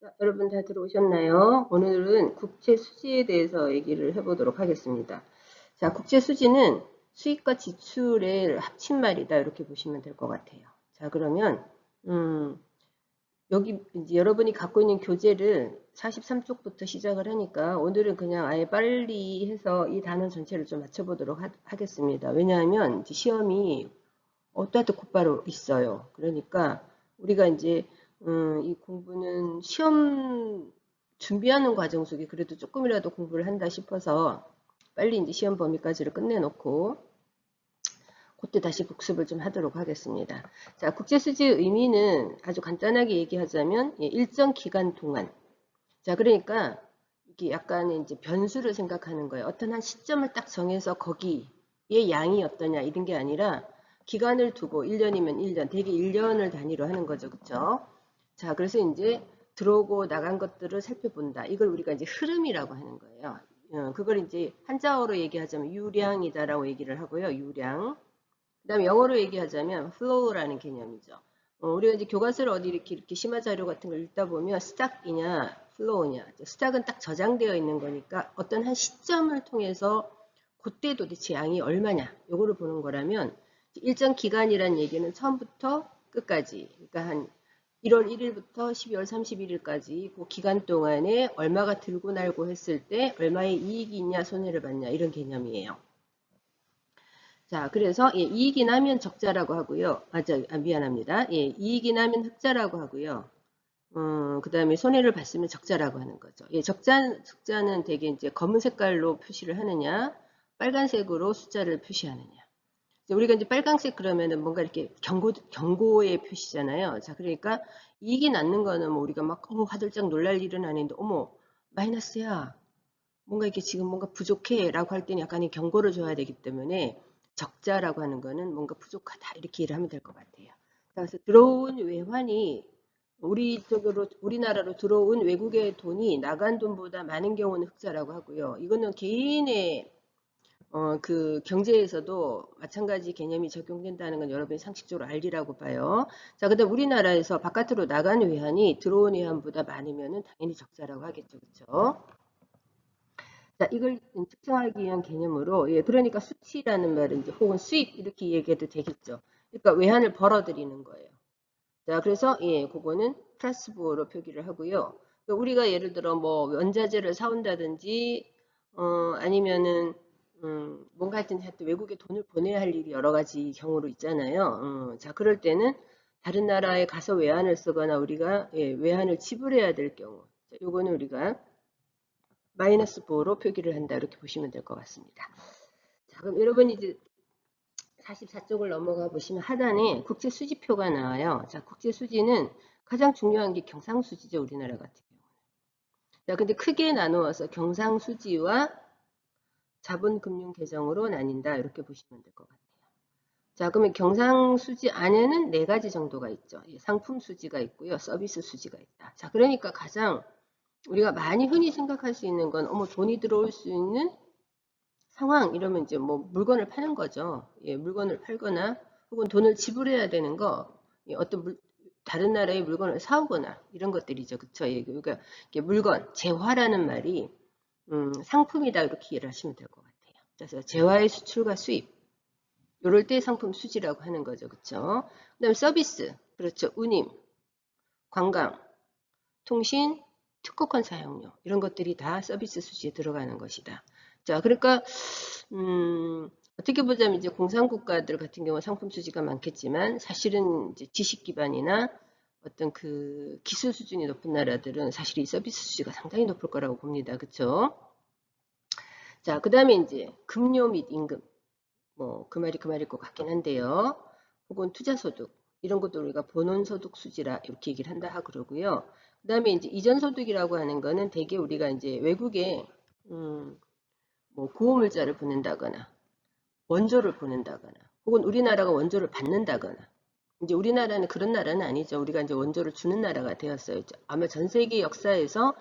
자, 여러분 다 들어오셨나요? 오늘은 국채 수지에 대해서 얘기를 해보도록 하겠습니다. 자, 국채 수지는 수입과 지출의 합친말이다. 이렇게 보시면 될 것 같아요. 자, 그러면, 여기 이제 여러분이 갖고 있는 교재를 43쪽부터 시작을 하니까 오늘은 그냥 아예 빨리 해서 이 단원 전체를 좀 맞춰보도록 하겠습니다. 왜냐하면 이제 시험이 어떠한 곧바로 있어요. 그러니까 우리가 이제 이 공부는 시험 준비하는 과정 속에 그래도 조금이라도 공부를 한다 싶어서 빨리 이제 시험 범위까지를 끝내놓고 그때 다시 복습을 좀 하도록 하겠습니다. 자, 국제수지의 의미는 아주 간단하게 얘기하자면 일정 기간 동안. 자, 그러니까 이게 약간 이제 변수를 생각하는 거예요. 어떤 한 시점을 딱 정해서 거기에 양이 어떠냐 이런 게 아니라 기간을 두고 1년이면 1년, 대개 1년을 단위로 하는 거죠. 그쵸? 자, 그래서 이제 들어오고 나간 것들을 살펴본다. 이걸 우리가 이제 흐름이라고 하는 거예요. 그걸 이제 한자어로 얘기하자면 유량이다라고 얘기를 하고요. 유량. 그다음에 영어로 얘기하자면 flow라는 개념이죠. 우리가 이제 교과서를 어디 이렇게 심화 자료 같은 걸 읽다 보면 스탁이냐 flow냐. 스탁은 딱 저장되어 있는 거니까 어떤 한 시점을 통해서 그때 도대체 양이 얼마냐. 요거를 보는 거라면 일정 기간이란 얘기는 처음부터 끝까지. 그러니까 한 1월 1일부터 12월 31일까지 그 기간 동안에 얼마가 들고 날고 했을 때 얼마의 이익이 있냐 손해를 봤냐 이런 개념이에요. 자, 그래서 이익이 나면 적자라고 하고요. 미안합니다. 이익이 나면 흑자라고 하고요. 그 다음에 손해를 봤으면 적자라고 하는 거죠. 적자는 되게 이제 검은 색깔로 표시를 하느냐, 빨간색으로 숫자를 표시하느냐. 우리가 이제 빨간색 그러면은 뭔가 이렇게 경고의 표시잖아요. 자, 그러니까 이익이 낳는 거는 뭐 우리가 막 화들짝 놀랄 일은 아닌데, 어머, 마이너스야. 뭔가 이렇게 지금 뭔가 부족해 라고 할 때는 약간의 경고를 줘야 되기 때문에 적자라고 하는 거는 뭔가 부족하다 이렇게 이해를 하면 될 것 같아요. 그래서 들어온 외환이 우리나라로 들어온 외국의 돈이 나간 돈보다 많은 경우는 흑자라고 하고요. 이거는 개인의 그 경제에서도 마찬가지 개념이 적용된다는 건 여러분이 상식적으로 알리라고 봐요. 자, 그다음 우리나라에서 바깥으로 나간 외환이 들어온 외환보다 많으면은 당연히 적자라고 하겠죠, 그렇죠? 자, 이걸 특정하기 위한 개념으로, 그러니까 수치라는 말은 이제 혹은 수입 이렇게 얘기해도 되겠죠. 그러니까 외환을 벌어들이는 거예요. 자, 그래서 그거는 플러스부호로 표기를 하고요. 그러니까 우리가 예를 들어 뭐 원자재를 사온다든지, 아니면은 뭔가 하여튼 외국에 돈을 보내야 할 일이 여러 가지 경우로 있잖아요. 자, 그럴 때는 다른 나라에 가서 외환을 쓰거나 우리가 외환을 지불해야 될 경우, 자, 요거는 우리가 마이너스 부호로 표기를 한다 이렇게 보시면 될 것 같습니다. 자, 그럼 여러분이 이제 44쪽을 넘어가 보시면 하단에 국제 수지표가 나와요. 자, 국제 수지는 가장 중요한 게 경상수지죠, 우리나라 같은 경우. 자, 근데 크게 나누어서 경상수지와 자본금융계정으로 나뉜다 이렇게 보시면 될 것 같아요. 자, 그러면 경상수지 안에는 네 가지 정도가 있죠. 상품 수지가 있고요, 서비스 수지가 있다. 자, 그러니까 가장 우리가 많이 흔히 생각할 수 있는 건 어머 돈이 들어올 수 있는 상황 이러면 이제 뭐 물건을 파는 거죠. 물건을 팔거나 혹은 돈을 지불해야 되는 거, 어떤 다른 나라의 물건을 사오거나 이런 것들이죠. 그쵸? 그러니까 이게 물건, 재화라는 말이 상품이다 이렇게 이해를 하시면 될 것 같아요. 그래서 재화의 수출과 수입, 이럴 때 상품 수지라고 하는 거죠. 그쵸? 그다음에 서비스, 그렇죠. 운임, 관광, 통신, 특허권 사용료 이런 것들이 다 서비스 수지에 들어가는 것이다. 자, 그러니까 어떻게 보자면 이제 공산국가들 같은 경우 상품 수지가 많겠지만 사실은 이제 지식 기반이나 어떤 그 기술 수준이 높은 나라들은 사실 이 서비스 수지가 상당히 높을 거라고 봅니다. 그렇죠? 자, 그다음에 이제 급료 및 임금. 뭐 그 말이 그 말일 것 같긴 한데요. 혹은 투자소득 이런 것도 우리가 본원소득 수지라 이렇게 얘기를 한다 하고 그러고요. 그다음에 이제 이전소득이라고 하는 거는 대개 우리가 이제 외국에 뭐 구호물자를 보낸다거나 원조를 보낸다거나 혹은 우리나라가 원조를 받는다거나 이제 우리나라는 그런 나라는 아니죠. 우리가 이제 원조를 주는 나라가 되었어요. 아마 전 세계 역사에서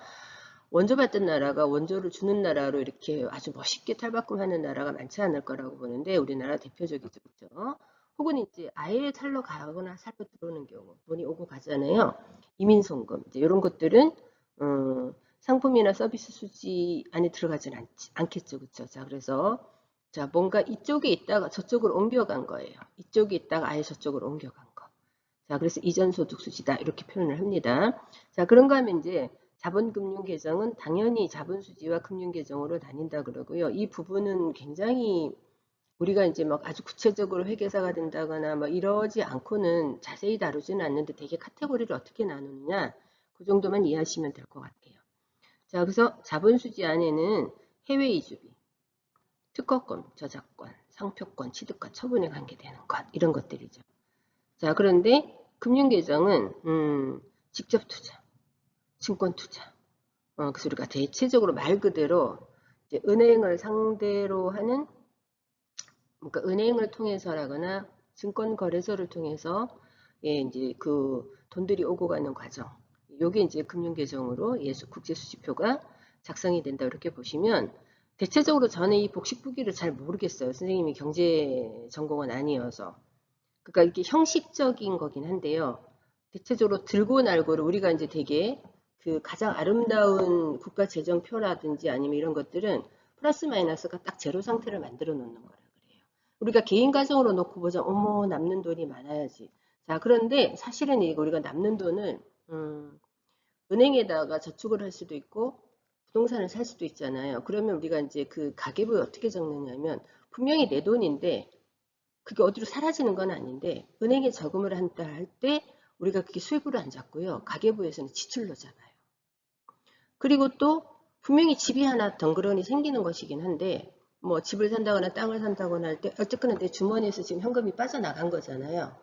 원조 받던 나라가 원조를 주는 나라로 이렇게 아주 멋있게 탈바꿈하는 나라가 많지 않을 거라고 보는데 우리나라 대표적이죠. 그렇죠? 혹은 이제 아예 살러 가거나 살러 들어오는 경우 돈이 오고 가잖아요. 이민송금 이제 이런 것들은 상품이나 서비스 수지 안에 들어가진 않겠죠. 그쵸? 자, 그래서 자, 뭔가 이쪽에 있다가 저쪽으로 옮겨간 거예요. 이쪽에 있다가 아예 저쪽으로 옮겨간 거. 자, 그래서 이전소득 수지다. 이렇게 표현을 합니다. 자, 그런가 하면 이제 자본금융계정은 당연히 자본수지와 금융계정으로 나뉜다 그러고요. 이 부분은 굉장히 우리가 이제 막 아주 구체적으로 회계사가 된다거나 뭐 이러지 않고는 자세히 다루지는 않는데 되게 카테고리를 어떻게 나누느냐 그 정도만 이해하시면 될 것 같아요. 자, 그래서 자본수지 안에는 해외 이주비, 특허권, 저작권, 상표권, 취득과 처분에 관계되는 것 이런 것들이죠. 자, 그런데 금융계정은 직접 투자, 증권 투자. 그래서 우리가 대체적으로 말 그대로 이제 은행을 상대로 하는 그러니까 은행을 통해서라거나 증권거래소를 통해서 예, 이제 그 돈들이 오고 가는 과정. 요게 이제 금융계정으로 국제수지표가 작성이 된다 이렇게 보시면 대체적으로 저는 이 복식부기를 잘 모르겠어요. 선생님이 경제 전공은 아니어서. 그러니까 이게 형식적인 거긴 한데요. 대체적으로 들고 날고를 우리가 이제 되게 그 가장 아름다운 국가재정표라든지 아니면 이런 것들은 플러스 마이너스가 딱 제로 상태를 만들어 놓는 거라 그래요. 우리가 개인 가정으로 놓고 보자. 어머 남는 돈이 많아야지. 자, 그런데 사실은 이거 우리가 남는 돈을 은행에다가 저축을 할 수도 있고 부동산을 살 수도 있잖아요. 그러면 우리가 이제 그 가계부에 어떻게 적느냐면 분명히 내 돈인데 그게 어디로 사라지는 건 아닌데 은행에 저금을 한다 할 때 우리가 그게 수입으로 안 잡고요. 가계부에서는 지출로 잡아요. 그리고 또 분명히 집이 하나 덩그러니 생기는 것이긴 한데 뭐 집을 산다거나 땅을 산다거나 할 때 어쨌거나 내 주머니에서 지금 현금이 빠져나간 거잖아요.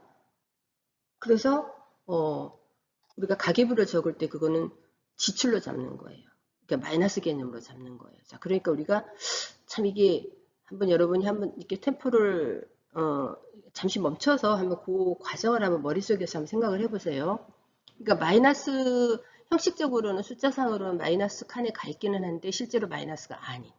그래서 우리가 가계부를 적을 때 그거는 지출로 잡는 거예요. 그러니까 마이너스 개념으로 잡는 거예요. 자, 그러니까 우리가 참 이게 한번 여러분이 한번 이렇게 템포를 잠시 멈춰서 한번 그 과정을 한번 머릿속에서 한번 생각을 해보세요. 그러니까 마이너스 형식적으로는 숫자상으로는 마이너스 칸에 가 있기는 한데 실제로 마이너스가 아닌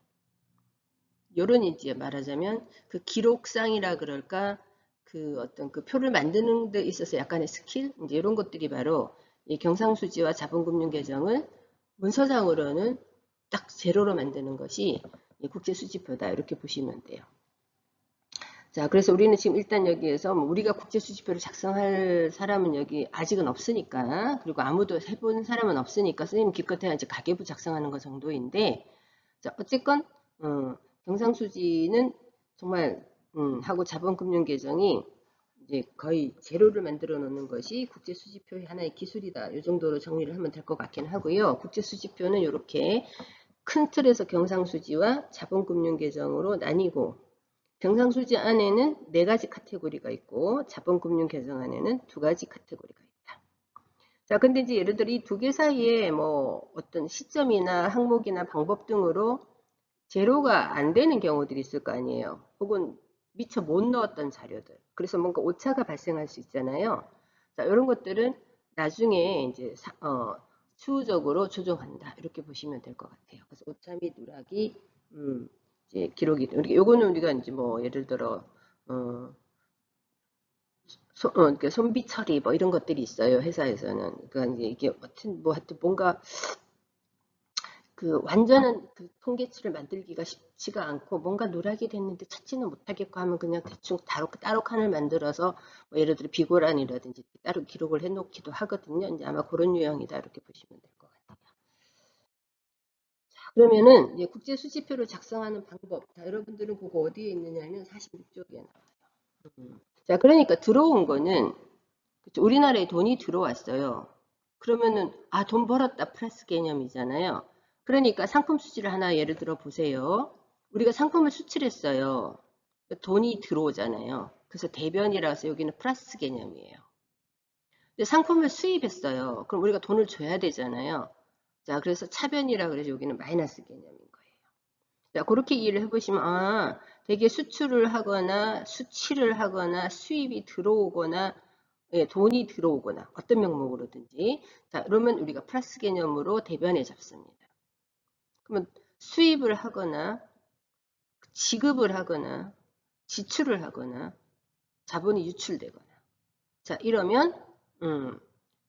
요런 이제 말하자면 그 기록상이라 그럴까 그 어떤 그 표를 만드는 데 있어서 약간의 스킬 이제 이런 것들이 바로 이 경상수지와 자본금융계정을 문서상으로는 딱 제로로 만드는 것이 국제수지표다 이렇게 보시면 돼요. 자, 그래서 우리는 지금 일단 여기에서 우리가 국제수지표를 작성할 사람은 여기 아직은 없으니까 그리고 아무도 해본 사람은 없으니까 선생님 기껏해야 이제 가계부 작성하는 것 정도인데 자, 어쨌건 경상수지는 정말 하고 자본금융계정이 이제 거의 제로를 만들어 놓는 것이 국제수지표의 하나의 기술이다. 이 정도로 정리를 하면 될 것 같긴 하고요. 국제수지표는 이렇게 큰 틀에서 경상수지와 자본금융계정으로 나뉘고 경상수지 안에는 4가지 카테고리가 있고 자본금융계정 안에는 2가지 카테고리가 있다. 자, 근데 이제 예를 들어 이 2개 사이에 뭐 어떤 시점이나 항목이나 방법 등으로 제로가 안 되는 경우들이 있을 거 아니에요. 혹은 미처 못 넣었던 자료들. 그래서 뭔가 오차가 발생할 수 있잖아요. 자, 이런 것들은 나중에 이제 추후적으로 조정한다. 이렇게 보시면 될 것 같아요. 그래서 오차 및 누락이 이제 기록이 요거는 우리가 이제 뭐 예를 들어 그러니까 손비 처리 뭐 이런 것들이 있어요. 회사에서는. 그러니까 이제 이게 하여튼 뭔가 그 완전한 그 통계치를 만들기가 쉽지가 않고 뭔가 누락이 됐는데 찾지는 못하겠고 하면 그냥 대충 따로 칸을 만들어서 뭐 예를 들어 비고란이라든지 따로 기록을 해놓기도 하거든요. 이제 아마 그런 유형이다 이렇게 보시면 될 것 같아요. 자, 그러면은 이제 국제 수지표를 작성하는 방법. 자, 여러분들은 그거 어디에 있느냐면 46쪽에 나와요. 자, 그러니까 들어온 거는 그쵸, 우리나라에 돈이 들어왔어요. 그러면은 돈 벌었다 플러스 개념이잖아요. 그러니까 상품 수지를 하나 예를 들어 보세요. 우리가 상품을 수출했어요. 돈이 들어오잖아요. 그래서 대변이라서 여기는 플러스 개념이에요. 근데 상품을 수입했어요. 그럼 우리가 돈을 줘야 되잖아요. 자, 그래서 차변이라 그래서 여기는 마이너스 개념인 거예요. 자, 그렇게 이해를 해보시면 되게 수출을 하거나 수치를 하거나 수입이 들어오거나 예, 돈이 들어오거나 어떤 명목으로든지 자, 그러면 우리가 플러스 개념으로 대변에 잡습니다. 그러면 수입을 하거나 지급을 하거나 지출을 하거나 자본이 유출되거나 자, 이러면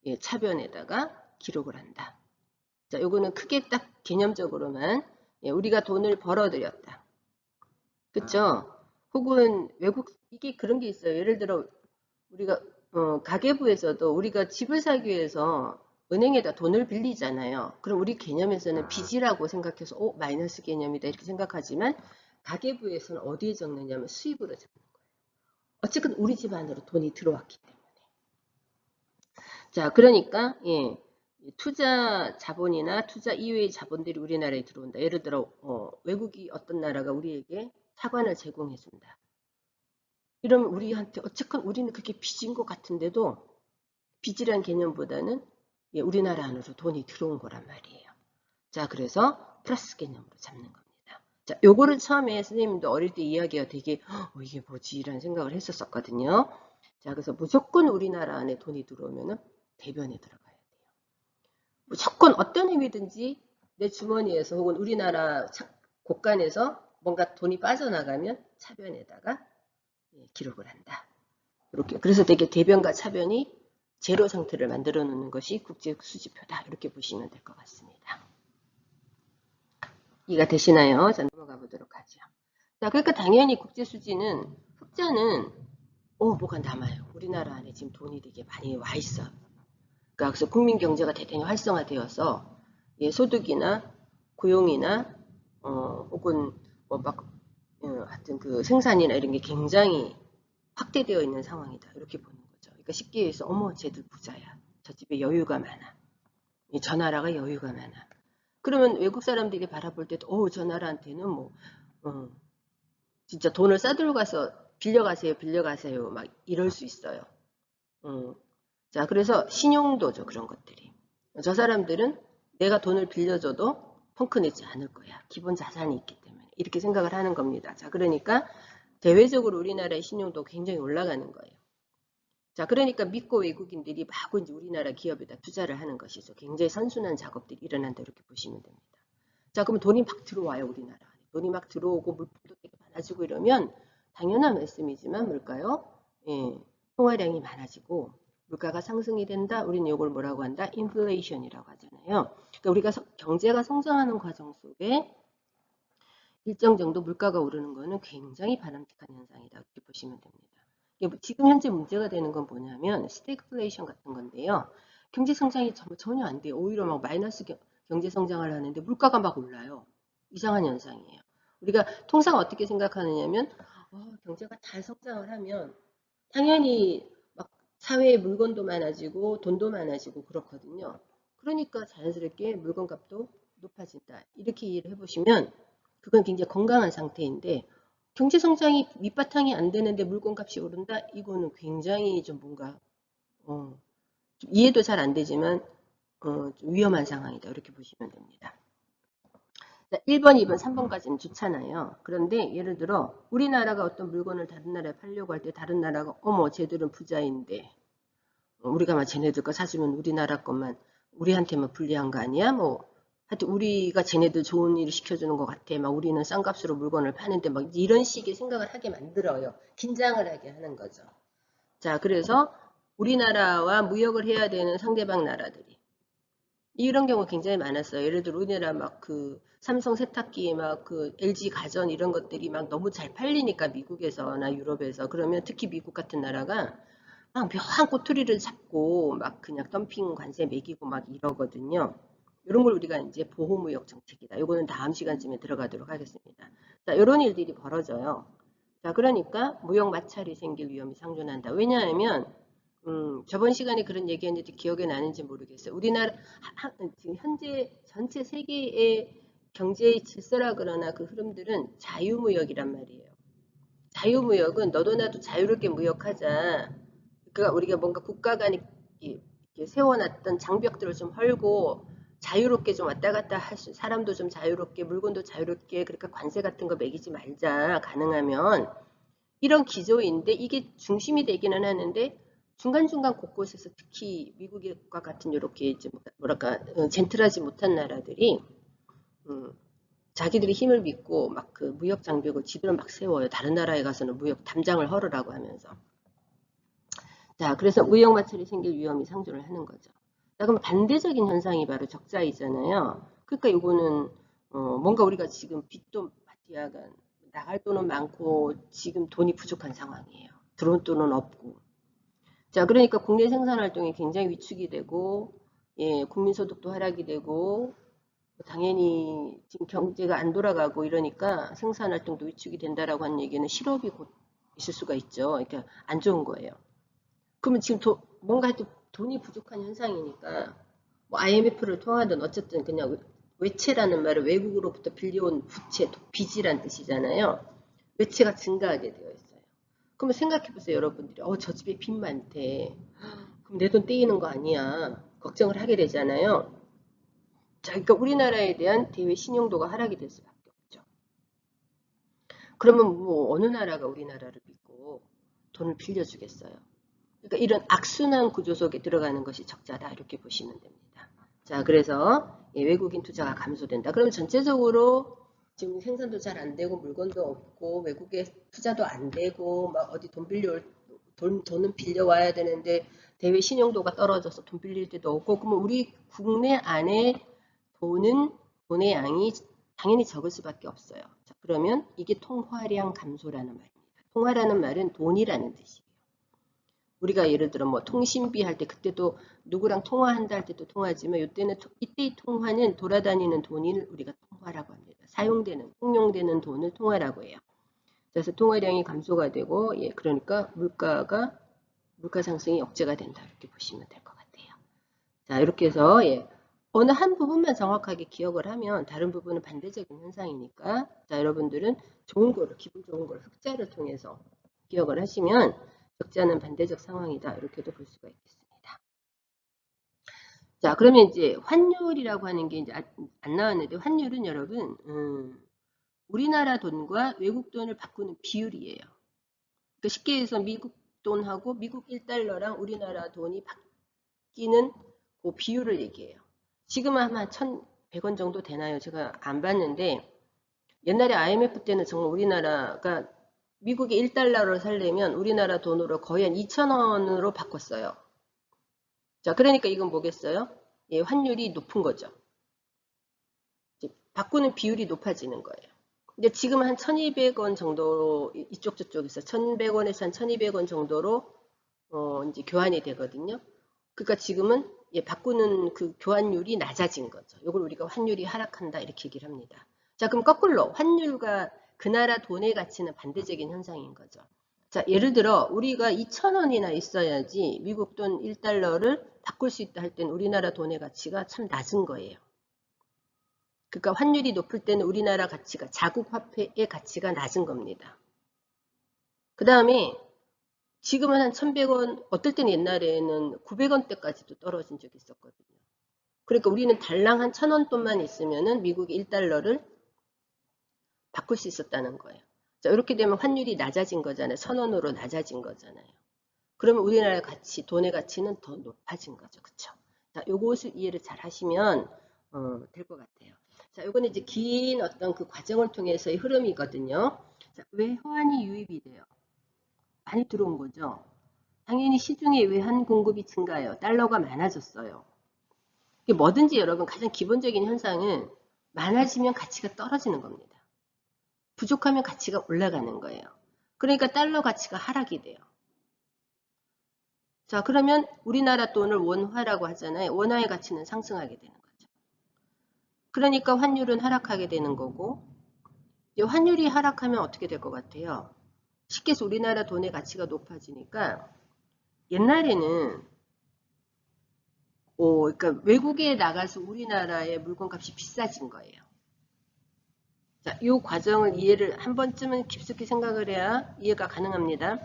예, 차변에다가 기록을 한다. 자, 요거는 크게 딱 개념적으로만 예, 우리가 돈을 벌어들였다. 그쵸? 혹은 외국 이게 그런 게 있어요. 예를 들어 우리가 가계부에서도 우리가 집을 사기 위해서 은행에다 돈을 빌리잖아요. 그럼 우리 개념에서는 빚이라고 생각해서 마이너스 개념이다 이렇게 생각하지만 가계부에서는 어디에 적느냐면 수입으로 적는 거예요. 어쨌든 우리 집 안으로 돈이 들어왔기 때문에. 자, 그러니까 예, 투자 자본이나 투자 이외의 자본들이 우리나라에 들어온다. 예를 들어 외국이 어떤 나라가 우리에게 차관을 제공해준다. 이러면 우리한테 어쨌건 우리는 그게 빚인 것 같은데도 빚이란 개념보다는 예, 우리나라 안으로 돈이 들어온 거란 말이에요. 자, 그래서 플러스 개념으로 잡는 겁니다. 자, 요거를 처음에 선생님도 어릴 때 이야기가 되게 이게 뭐지? 라는 생각을 했었거든요. 자, 그래서 무조건 우리나라 안에 돈이 들어오면은 대변에 들어가야 돼요. 무조건 어떤 의미든지 내 주머니에서 혹은 우리나라 곳간에서 뭔가 돈이 빠져나가면 차변에다가 예, 기록을 한다. 이렇게 그래서 되게 대변과 차변이 제로 상태를 만들어 놓는 것이 국제 수지표다. 이렇게 보시면 될 것 같습니다. 이해가 되시나요? 자, 넘어가 보도록 하죠. 자, 그러니까 당연히 국제 수지는 흑자는 뭐가 남아요. 우리나라 안에 지금 돈이 되게 많이 와 있어. 그러니까 그래서 국민 경제가 대단히 활성화되어서 예, 소득이나 고용이나 혹은 뭐막 하여튼 그 생산이나 이런 게 굉장히 확대되어 있는 상황이다. 이렇게 보는 거죠. 그러니까 쉽게 해서 어머 쟤들 부자야. 저 집에 여유가 많아. 저 나라가 여유가 많아. 그러면 외국 사람들이 바라볼 때도 저 나라한테는 뭐 진짜 돈을 싸들고 가서 빌려가세요 막 이럴 수 있어요. 자, 그래서 신용도죠. 그런 것들이. 저 사람들은 내가 돈을 빌려줘도 펑크내지 않을 거야. 기본 자산이 있기 때문에. 이렇게 생각을 하는 겁니다. 자, 그러니까 대외적으로 우리나라의 신용도 굉장히 올라가는 거예요. 자, 그러니까 믿고 외국인들이 마구 이제 우리나라 기업에다 투자를 하는 것이죠. 굉장히 선순환 작업들이 일어난다 이렇게 보시면 됩니다. 자, 그러면 돈이 막 들어와요, 우리나라. 돈이 막 들어오고 물품도 되게 많아지고 이러면 당연한 말씀이지만 뭘까요? 예, 통화량이 많아지고 물가가 상승이 된다. 우리는 이걸 뭐라고 한다? 인플레이션이라고 하잖아요. 그러니까 우리가 경제가 성장하는 과정 속에 일정 정도 물가가 오르는 것은 굉장히 바람직한 현상이다. 이렇게 보시면 됩니다. 지금 현재 문제가 되는 건 뭐냐면 스태그플레이션 같은 건데요. 경제 성장이 전혀 안 돼요. 오히려 막 마이너스 경제 성장을 하는데 물가가 막 올라요. 이상한 현상이에요. 우리가 통상 어떻게 생각하느냐면 경제가 잘 성장을 하면 당연히 막 사회에 물건도 많아지고 돈도 많아지고 그렇거든요. 그러니까 자연스럽게 물건값도 높아진다. 이렇게 이해를 해보시면 그건 굉장히 건강한 상태인데 경제 성장이 밑바탕이 안 되는데 물건값이 오른다? 이거는 굉장히 좀 뭔가 좀 이해도 잘 안 되지만 좀 위험한 상황이다. 이렇게 보시면 됩니다. 자, 1번, 2번, 3번까지는 좋잖아요. 그런데 예를 들어 우리나라가 어떤 물건을 다른 나라에 팔려고 할 때 다른 나라가 어머 쟤들은 부자인데 우리가 막 쟤네들 거 사주면 우리나라 것만 우리한테만 불리한 거 아니야? 뭐 하여튼 우리가 쟤네들 좋은 일을 시켜주는 것 같아. 막 우리는 싼 값으로 물건을 파는데 막 이런 식의 생각을 하게 만들어요. 긴장을 하게 하는 거죠. 자, 그래서 우리나라와 무역을 해야 되는 상대방 나라들이 이런 경우 굉장히 많았어요. 예를 들어 우리나라 막 그 삼성 세탁기 막 그 LG 가전 이런 것들이 막 너무 잘 팔리니까 미국에서나 유럽에서 그러면 특히 미국 같은 나라가 막 묘한 꼬투리를 잡고 막 그냥 덤핑 관세 매기고 막 이러거든요. 이런 걸 우리가 이제 보호무역 정책이다. 이거는 다음 시간쯤에 들어가도록 하겠습니다. 자, 이런 일들이 벌어져요. 자, 그러니까 무역 마찰이 생길 위험이 상존한다. 왜냐하면 저번 시간에 그런 얘기했는데 기억에 나는지 모르겠어요. 우리나라 지금 현재 전체 세계의 경제의 질서라 그러나 그 흐름들은 자유무역이란 말이에요. 자유무역은 너도 나도 자유롭게 무역하자. 그러니까 우리가 뭔가 국가 간에 세워놨던 장벽들을 좀 헐고 자유롭게 좀 왔다 갔다 할 수, 사람도 좀 자유롭게, 물건도 자유롭게, 그러니까 관세 같은 거 매기지 말자. 가능하면 이런 기조인데 이게 중심이 되기는 하는데 중간중간 곳곳에서 특히 미국과 같은 이렇게 이제 뭐랄까 젠틀하지 못한 나라들이 자기들이 힘을 믿고 막 그 무역 장벽을 지들은 막 세워요. 다른 나라에 가서는 무역 담장을 헐으라고 하면서. 자, 그래서 무역 마찰이 생길 위험이 상존을 하는 거죠. 자, 그럼 반대적인 현상이 바로 적자이잖아요. 그러니까 이거는 뭔가 우리가 지금 빚도 마티아가 나갈 돈은 많고 지금 돈이 부족한 상황이에요. 들어온 돈은 없고. 자, 그러니까 국내 생산 활동이 굉장히 위축이 되고, 예, 국민소득도 하락이 되고, 당연히 지금 경제가 안 돌아가고 이러니까 생산 활동도 위축이 된다라고 하는 얘기는 실업이 곧 있을 수가 있죠. 그러니까 안 좋은 거예요. 그러면 지금 뭔가 또 돈이 부족한 현상이니까 뭐 IMF를 통하든 어쨌든 그냥 외채라는 말은 외국으로부터 빌려온 부채, 빚이란 뜻이잖아요. 외채가 증가하게 되어 있어요. 그러면 생각해 보세요, 여러분들이. 저 집에 빚 많대. 그럼 내 돈 떼이는 거 아니야. 걱정을 하게 되잖아요. 자, 그러니까 우리나라에 대한 대외 신용도가 하락이 될 수밖에 없죠. 그러면 뭐 어느 나라가 우리나라를 믿고 돈을 빌려주겠어요. 그러니까 이런 악순환 구조 속에 들어가는 것이 적자다 이렇게 보시면 됩니다. 자, 그래서 외국인 투자가 감소된다. 그럼 전체적으로 지금 생산도 잘 안 되고 물건도 없고 외국에 투자도 안 되고 막 어디 돈은 빌려와야 되는데 대외 신용도가 떨어져서 돈 빌릴 데도 없고 그러면 우리 국내 안에 돈의 양이 당연히 적을 수밖에 없어요. 자, 그러면 이게 통화량 감소라는 말입니다. 통화라는 말은 돈이라는 뜻이에요. 우리가 예를 들어 뭐 통신비 할 때 그때도 누구랑 통화한다 할 때도 통화지만 이때의 통화는 돌아다니는 돈을 우리가 통화라고 합니다. 통용되는 돈을 통화라고 해요. 그래서 통화량이 감소가 되고 그러니까 물가 상승이 억제가 된다 이렇게 보시면 될 것 같아요. 자, 이렇게 해서 어느 한 부분만 정확하게 기억을 하면 다른 부분은 반대적인 현상이니까 자, 여러분들은 기분 좋은 걸 흑자를 통해서 기억을 하시면 적자는 반대적 상황이다 이렇게도 볼 수가 있겠습니다. 자, 그러면 이제 환율이라고 하는 게 이제 안 나왔는데 환율은 여러분 우리나라 돈과 외국 돈을 바꾸는 비율이에요. 그러니까 쉽게 해서 미국 돈하고 미국 1달러랑 우리나라 돈이 바뀌는 그 비율을 얘기해요. 지금은 아마 1,100원 정도 되나요? 제가 안 봤는데 옛날에 IMF 때는 정말 우리나라가 미국에 1달러를 살려면 우리나라 돈으로 거의 한 2,000원으로 바꿨어요. 자, 그러니까 이건 뭐겠어요? 환율이 높은 거죠. 바꾸는 비율이 높아지는 거예요. 근데 지금 한 1,200원 정도 이쪽 저쪽에서 1,100원에서 한 1,200원 정도로 이제 교환이 되거든요. 그러니까 지금은 바꾸는 그 교환율이 낮아진 거죠. 이걸 우리가 환율이 하락한다 이렇게 얘기를 합니다. 자, 그럼 거꾸로 환율과 그 나라 돈의 가치는 반대적인 현상인 거죠. 자, 예를 들어 우리가 2,000원이나 있어야지 미국 돈 1달러를 바꿀 수 있다 할 때는 우리나라 돈의 가치가 참 낮은 거예요. 그러니까 환율이 높을 때는 우리나라 가치가 자국 화폐의 가치가 낮은 겁니다. 그 다음에 지금은 한 1,100원, 어떨 때는 옛날에는 900원대까지도 떨어진 적이 있었거든요. 그러니까 우리는 달랑 한 1,000원 돈만 있으면은 미국의 1달러를 바꿀 수 있었다는 거예요. 자, 이렇게 되면 환율이 낮아진 거잖아요. 1,000원으로 낮아진 거잖아요. 그러면 우리나라의 가치, 돈의 가치는 더 높아진 거죠. 그쵸? 자, 요것을 이해를 잘 하시면 될 것 같아요. 자, 요거는 이제 긴 어떤 그 과정을 통해서의 흐름이거든요. 자, 왜 화환이 유입이 돼요? 많이 들어온 거죠. 당연히 시중에 외환 공급이 증가해요. 달러가 많아졌어요. 뭐든지 여러분 가장 기본적인 현상은 많아지면 가치가 떨어지는 겁니다. 부족하면 가치가 올라가는 거예요. 그러니까 달러 가치가 하락이 돼요. 자, 그러면 우리나라 돈을 원화라고 하잖아요. 원화의 가치는 상승하게 되는 거죠. 그러니까 환율은 하락하게 되는 거고 환율이 하락하면 어떻게 될 것 같아요? 쉽게 해서 우리나라 돈의 가치가 높아지니까 옛날에는 그러니까 외국에 나가서 우리나라의 물건값이 비싸진 거예요. 자, 이 과정을 이해를 한 번쯤은 깊숙이 생각을 해야 이해가 가능합니다.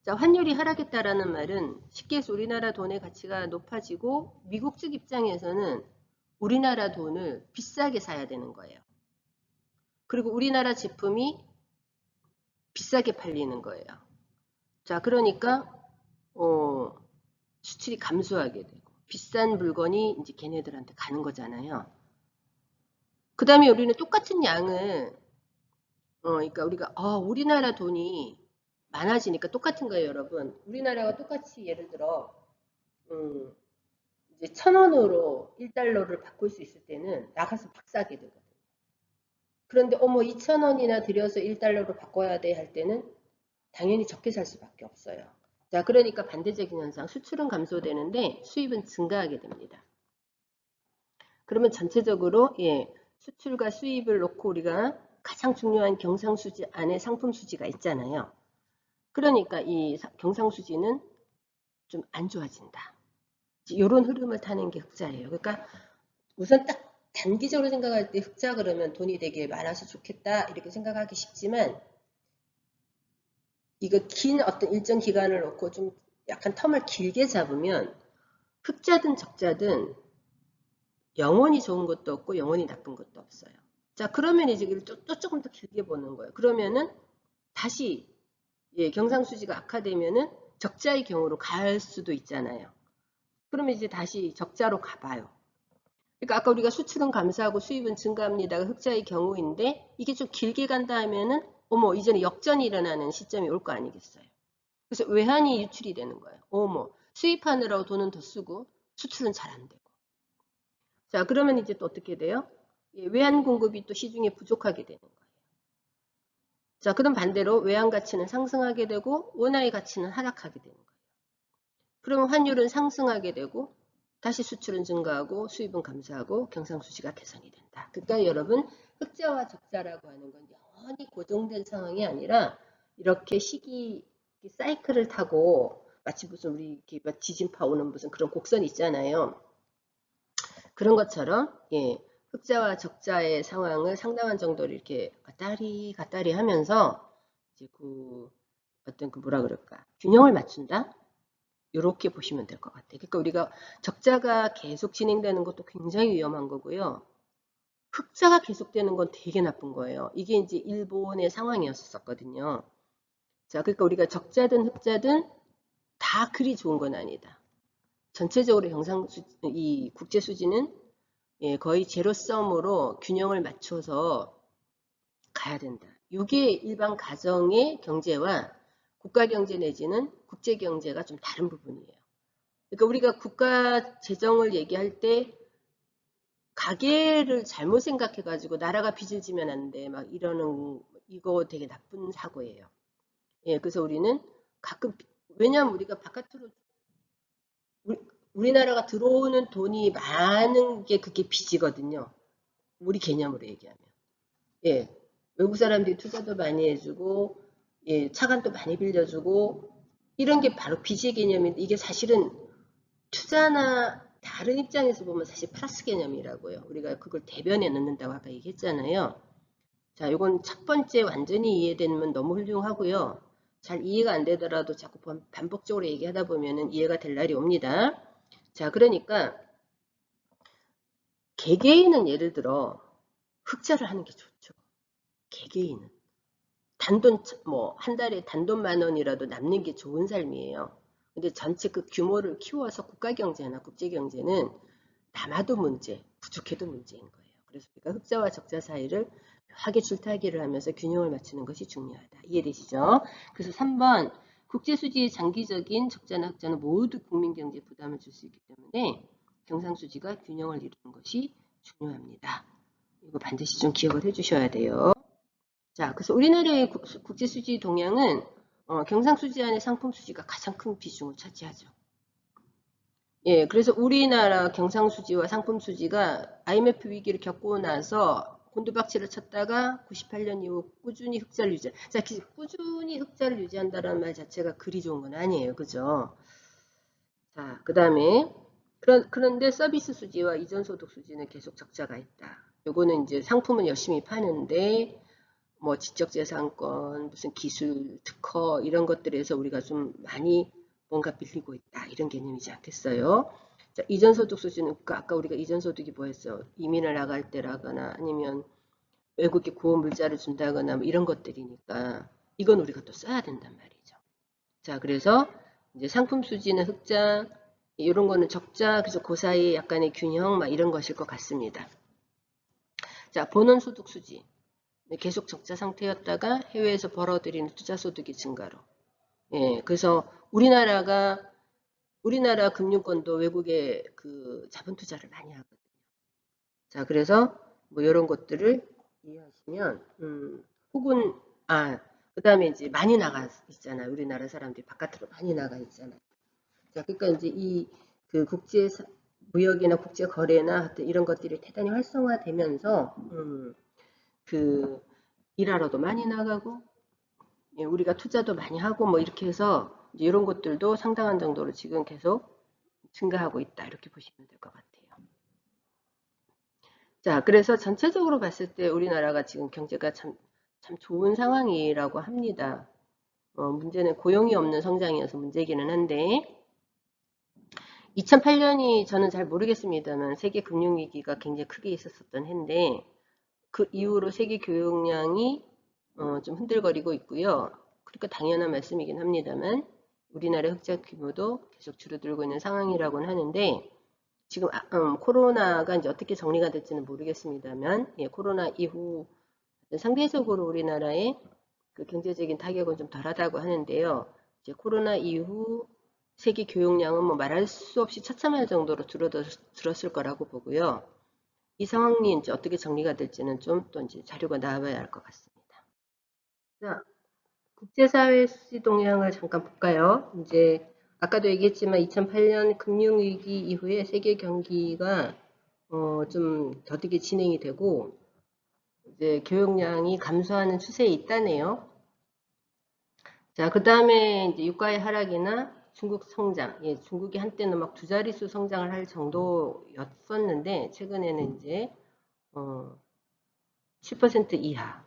자, 환율이 하락했다라는 말은 쉽게 해서 우리나라 돈의 가치가 높아지고 미국 측 입장에서는 우리나라 돈을 비싸게 사야 되는 거예요. 그리고 우리나라 제품이 비싸게 팔리는 거예요. 자, 그러니까 수출이 감소하게 되고 비싼 물건이 이제 걔네들한테 가는 거잖아요. 그 다음에 우리는 똑같은 양을 그러니까 우리가 우리나라 돈이 많아지니까 똑같은 거예요, 여러분. 우리나라가 똑같이 예를 들어 이제 1,000원으로 1달러를 바꿀 수 있을 때는 나가서 막 사게 되거든요. 그런데 어머 2,000원이나 들여서 1달러로 바꿔야 돼 할 때는 당연히 적게 살 수밖에 없어요. 자, 그러니까 반대적인 현상, 수출은 감소되는데 수입은 증가하게 됩니다. 그러면 전체적으로 수출과 수입을 놓고 우리가 가장 중요한 경상수지 안에 상품수지가 있잖아요. 그러니까 이 경상수지는 좀 안 좋아진다. 이런 흐름을 타는 게 흑자예요. 그러니까 우선 딱 단기적으로 생각할 때 흑자 그러면 돈이 되게 많아서 좋겠다 이렇게 생각하기 쉽지만 이거 긴 어떤 일정 기간을 놓고 좀 약간 텀을 길게 잡으면 흑자든 적자든 영원히 좋은 것도 없고 영원히 나쁜 것도 없어요. 자, 그러면 이제 또 조금 더 길게 보는 거예요. 그러면은 다시 경상수지가 악화되면은 적자의 경우로 갈 수도 있잖아요. 그러면 이제 다시 적자로 가봐요. 그러니까 아까 우리가 수출은 감소하고 수입은 증가합니다가 흑자의 경우인데 이게 좀 길게 간다 하면은 어머 이제는 역전이 일어나는 시점이 올 거 아니겠어요. 그래서 외환이 유출이 되는 거예요. 어머 수입하느라고 돈은 더 쓰고 수출은 잘 안 되고. 자 그러면 이제 또 어떻게 돼요? 외환 공급이 또 시중에 부족하게 되는 거예요. 자 그럼 반대로 외환 가치는 상승하게 되고 원화의 가치는 하락하게 되는 거예요. 그러면 환율은 상승하게 되고 다시 수출은 증가하고 수입은 감소하고 경상수지가 개선이 된다. 그러니까 여러분 흑자와 적자라고 하는 건 영원히 고정된 상황이 아니라 이렇게 시기 사이클을 타고 마치 무슨 우리 이렇게 지진파 오는 무슨 그런 곡선 있잖아요. 그런 것처럼 흑자와 적자의 상황을 상당한 정도로 이렇게 갔다리 하면서 이제 어떤 뭐라 그럴까 균형을 맞춘다. 이렇게 보시면 될 것 같아요. 그러니까 우리가 적자가 계속 진행되는 것도 굉장히 위험한 거고요. 흑자가 계속되는 건 되게 나쁜 거예요. 이게 이제 일본의 상황이었었거든요. 자, 그러니까 우리가 적자든 흑자든 다 그리 좋은 건 아니다. 전체적으로 이 국제 수지는 거의 제로섬으로 균형을 맞춰서 가야 된다. 이게 일반 가정의 경제와 국가 경제 내지는 국제 경제가 좀 다른 부분이에요. 그러니까 우리가 국가 재정을 얘기할 때 가계를 잘못 생각해가지고 나라가 빚을 지면 안 돼. 막 이러는 이거 되게 나쁜 사고예요. 그래서 우리는 가끔 왜냐하면 우리가 바깥으로 우리나라가 들어오는 돈이 많은 게 그게 빚이거든요. 우리 개념으로 얘기하면. 외국 사람들이 투자도 많이 해주고 차관도 많이 빌려주고 이런 게 바로 빚의 개념인데 이게 사실은 투자나 다른 입장에서 보면 사실 플러스 개념이라고요. 우리가 그걸 대변에 넣는다고 아까 얘기했잖아요. 자, 이건 첫 번째 완전히 이해되면 너무 훌륭하고요. 잘 이해가 안 되더라도 자꾸 반복적으로 얘기하다 보면 이해가 될 날이 옵니다. 자, 그러니까 개개인은 예를 들어 흑자를 하는 게 좋죠. 개개인은. 단돈 뭐 한 달에 단돈 10,000원이라도 남는 게 좋은 삶이에요. 근데 전체 그 규모를 키워서 국가 경제나 국제 경제는 남아도 문제, 부족해도 문제인 거예요. 그래서 우리가 흑자와 적자 사이를 묘하게 줄타기를 하면서 균형을 맞추는 것이 중요하다. 이해되시죠? 그래서 3번 국제수지의 장기적인 적자나 흑자는 모두 국민경제에 부담을 줄 수 있기 때문에 경상수지가 균형을 이루는 것이 중요합니다. 이거 반드시 좀 기억을 해주셔야 돼요. 자, 그래서 우리나라의 국제수지 동향은 경상수지 안에 상품수지가 가장 큰 비중을 차지하죠. 그래서 우리나라 경상수지와 상품수지가 IMF 위기를 겪고 나서 곤두박질을 쳤다가 98년 이후 꾸준히 흑자를 유지. 자, 꾸준히 흑자를 유지한다는 말 자체가 그리 좋은 건 아니에요, 그죠? 자, 그 다음에 그런데 서비스 수지와 이전 소득 수지는 계속 적자가 있다. 요거는 이제 상품은 열심히 파는데 뭐 지적재산권, 무슨 기술 특허 이런 것들에서 우리가 좀 많이 뭔가 빌리고 있다 이런 개념이지 않겠어요? 자, 이전소득 수준은 아까 우리가 이전소득이 뭐였어? 이민을 나갈 때라거나 아니면 외국에 구호 물자를 준다거나 뭐 이런 것들이니까 이건 우리가 또 써야 된단 말이죠. 자, 그래서 이제 상품 수지는 흑자 이런 거는 적자 그래서 그 사이 약간의 균형 막 이런 것일 것 같습니다. 자, 본원소득 수지 계속 적자 상태였다가 해외에서 벌어들이는 투자소득이 증가로. 그래서 우리나라가 우리나라 금융권도 외국에 그 자본 투자를 많이 하거든요. 자, 그래서 뭐 이런 것들을 이해하시면, 혹은, 그다음에 이제 많이 나가 있잖아요. 우리나라 사람들이 바깥으로 많이 나가 있잖아요. 자, 그러니까 이제 이 그 국제 무역이나 국제 거래나 하여튼 이런 것들이 대단히 활성화되면서, 그 일하러도 많이 나가고, 예, 우리가 투자도 많이 하고 뭐 이렇게 해서 이제 이런 것들도 상당한 정도로 지금 계속 증가하고 있다. 이렇게 보시면 될 것 같아요. 자, 그래서 전체적으로 봤을 때 우리나라가 지금 경제가 참 좋은 상황이라고 합니다. 문제는 고용이 없는 성장이어서 문제기는 한데, 2008년이 저는 잘 모르겠습니다만 세계 금융위기가 굉장히 크게 있었던 해인데, 그 이후로 세계 교역량이 좀 흔들거리고 있고요. 그러니까 당연한 말씀이긴 합니다만 우리나라 흑자 규모도 계속 줄어들고 있는 상황이라고는 하는데, 지금 코로나가 이제 어떻게 정리가 될지는 모르겠습니다만, 예, 코로나 이후 상대적으로 우리나라의 그 경제적인 타격은 좀 덜하다고 하는데요. 이제 코로나 이후 세계 교역량은 뭐 말할 수 없이 처참할 정도로 줄었을 거라고 보고요. 이 상황이 이제 어떻게 정리가 될지는 좀 또 이제 자료가 나와봐야 할 것 같습니다. 자, 국제사회 수지 동향을 잠깐 볼까요? 이제 아까도 얘기했지만 2008년 금융위기 이후에 세계 경기가 좀 더디게 진행이 되고 이제 교역량이 감소하는 추세에 있다네요. 자, 그 다음에 이제 유가의 하락이나 중국 성장, 예, 중국이 한때는 막 두 자릿수 성장을 할 정도였었는데 최근에는 이제 7% 이하.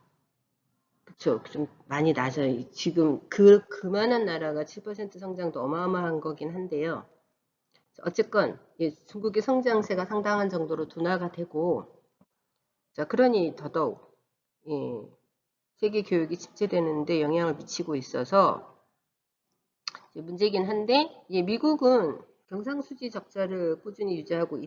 그쵸. 좀 많이 낮아요. 지금 그만한 나라가 7% 성장도 어마어마한 거긴 한데요. 어쨌건, 예, 중국의 성장세가 상당한 정도로 둔화가 되고, 자, 그러니 더더욱, 예, 세계 교육이 집체되는데 영향을 미치고 있어서 문제긴 한데, 예, 미국은 경상수지 적자를 꾸준히 유지하고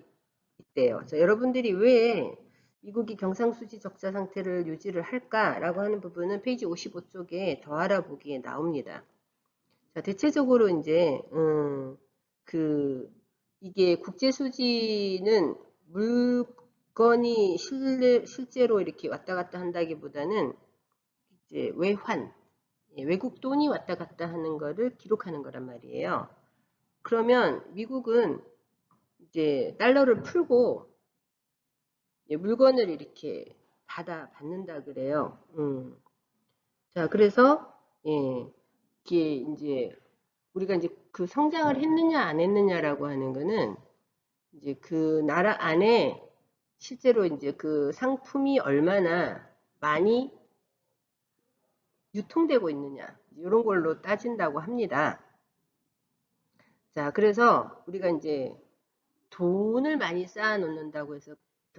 있대요. 자, 여러분들이 왜 미국이 경상수지 적자 상태를 유지를 할까라고 하는 부분은 페이지 55쪽에 더 알아보기에 나옵니다. 자, 대체적으로 이제 이게 국제수지는 물건이 실제로 이렇게 왔다 갔다 한다기보다는 이제 외환, 예, 외국 돈이 왔다 갔다 하는 거를 기록하는 거란 말이에요. 그러면 미국은 이제 달러를 풀고 예, 물건을 이렇게 받는다 그래요. 자, 그래서 예, 이게 이제 우리가 이제 그 성장을 했느냐 안 했느냐라고 하는 거는 이제 그 나라 안에 실제로 이제 그 상품이 얼마나 많이 유통되고 있느냐 이런 걸로 따진다고 합니다. 자, 그래서 우리가 이제 돈을 많이 쌓아 놓는다고 해서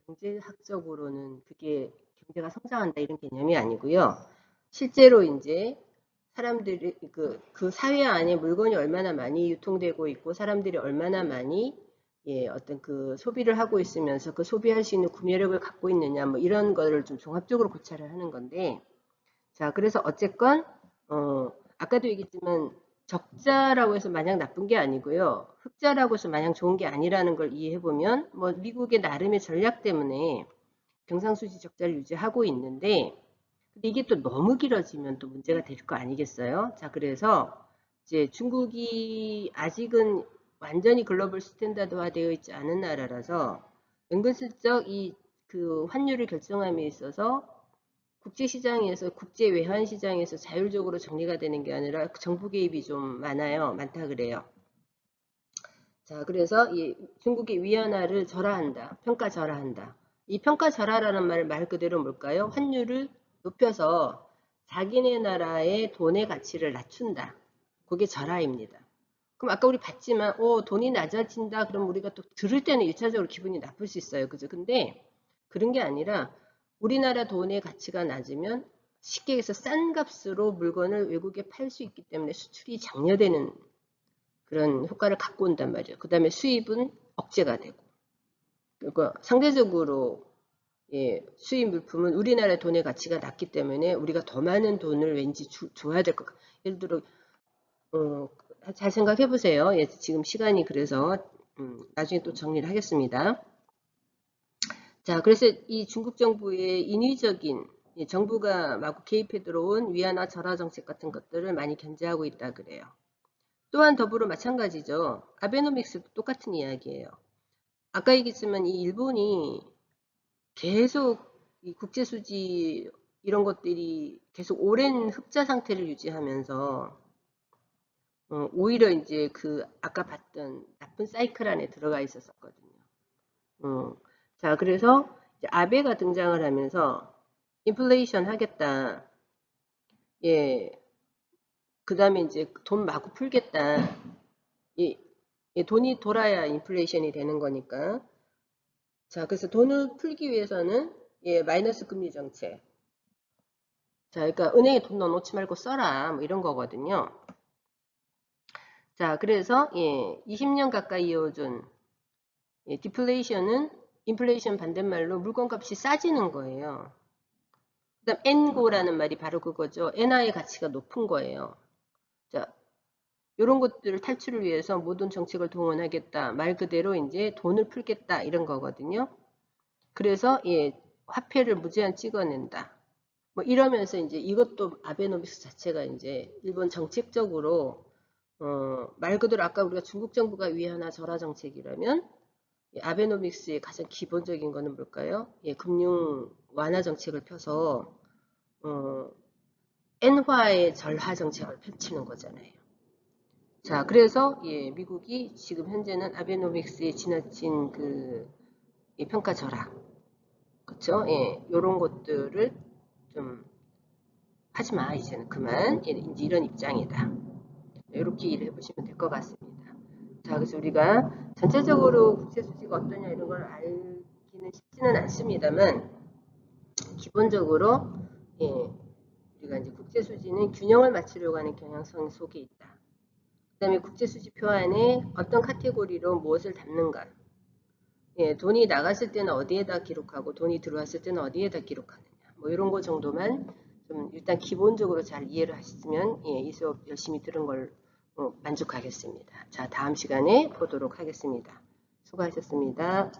경제학적으로는 그게 경제가 성장한다 이런 개념이 아니고요. 실제로 이제 사람들이 그 사회 안에 물건이 얼마나 많이 유통되고 있고 사람들이 얼마나 많이 예, 어떤 그 소비를 하고 있으면서 그 소비할 수 있는 구매력을 갖고 있느냐 뭐 이런 거를 좀 종합적으로 고찰을 하는 건데, 자, 그래서 어쨌건 아까도 얘기했지만 적자라고 해서 마냥 나쁜 게 아니고요. 흑자라고 해서 마냥 좋은 게 아니라는 걸 이해해 보면 뭐 미국의 나름의 전략 때문에 경상수지 적자를 유지하고 있는데, 근데 이게 또 너무 길어지면 또 문제가 될 거 아니겠어요? 자, 그래서 이제 중국이 아직은 완전히 글로벌 스탠다드화 되어 있지 않은 나라라서 은근슬쩍 이 그 환율을 결정함에 있어서 국제시장에서 국제 외환 시장에서 자율적으로 정리가 되는 게 아니라 정부 개입이 좀 많다 그래요. 자, 그래서 이 중국의 위안화를 절하한다. 평가 절하한다. 이 평가 절하라는 말 그대로 뭘까요? 환율을 높여서 자기네 나라의 돈의 가치를 낮춘다. 그게 절하입니다. 그럼 아까 우리 봤지만 돈이 낮아진다. 그럼 우리가 또 들을 때는 1차적으로 기분이 나쁠 수 있어요. 그죠? 근데 그런 게 아니라 우리나라 돈의 가치가 낮으면 쉽게 해서 싼 값으로 물건을 외국에 팔 수 있기 때문에 수출이 장려되는 그런 효과를 갖고 온단 말이에요. 그 다음에 수입은 억제가 되고. 그러니까 상대적으로 예, 수입 물품은 우리나라 돈의 가치가 낮기 때문에 우리가 더 많은 돈을 왠지 줘야 될 것 같아요. 예를 들어 잘 생각해 보세요. 예, 지금 시간이 그래서 나중에 또 정리를 하겠습니다. 자, 그래서 이 중국 정부의 인위적인 정부가 마구 개입해 들어온 위안화 절하 정책 같은 것들을 많이 견제하고 있다 그래요. 또한 더불어 마찬가지죠. 아베노믹스도 똑같은 이야기예요. 아까 얘기했지만 이 일본이 계속 이 국제 수지 이런 것들이 계속 오랜 흑자 상태를 유지하면서 오히려 이제 그 아까 봤던 나쁜 사이클 안에 들어가 있었거든요. 자, 그래서 이제 아베가 등장을 하면서 인플레이션 하겠다. 예. 그다음에 이제 돈 마구 풀겠다. 돈이 돌아야 인플레이션이 되는 거니까. 자, 그래서 돈을 풀기 위해서는 마이너스 금리 정책. 자, 그러니까 은행에 돈 넣어놓지 말고 써라. 뭐 이런 거거든요. 자, 그래서 20년 가까이 이어준 디플레이션은 인플레이션 반대말로 물건값이 싸지는 거예요. 그다음 엔고라는 말이 바로 그거죠. 엔화의 가치가 높은 거예요. 자, 이런 것들을 탈출을 위해서 모든 정책을 동원하겠다. 말 그대로 이제 돈을 풀겠다 이런 거거든요. 그래서 화폐를 무제한 찍어낸다. 뭐 이러면서 이제 이것도 아베노믹스 자체가 이제 일본 정책적으로 말 그대로 아까 우리가 중국 정부가 위안화 절하 정책이라면 아베노믹스의 가장 기본적인 거는 뭘까요? 금융 완화 정책을 펴서 엔화의 절하 정책을 펼치는 거잖아요. 자, 그래서 미국이 지금 현재는 아베노믹스의 지나친 그 평가 절하, 그렇죠? 이런 것들을 좀 하지 마, 이제는 그만. 이제 이런 입장이다. 이렇게 이해를 해보시면 될 것 같습니다. 자, 그래서 우리가 전체적으로 국제 수지가 어떠냐 이런 걸 알기는 쉽지는 않습니다만 기본적으로 우리가 이제 국제 수지는 균형을 맞추려고 하는 경향성 속에 있다. 그다음에 국제 수지표 안에 어떤 카테고리로 무엇을 담는가. 돈이 나갔을 때는 어디에다 기록하고 돈이 들어왔을 때는 어디에다 기록하느냐. 뭐 이런 거 정도만 좀 일단 기본적으로 잘 이해를 하시면 이 수업 열심히 들은 걸 만족하겠습니다. 자, 다음 시간에 보도록 하겠습니다. 수고하셨습니다.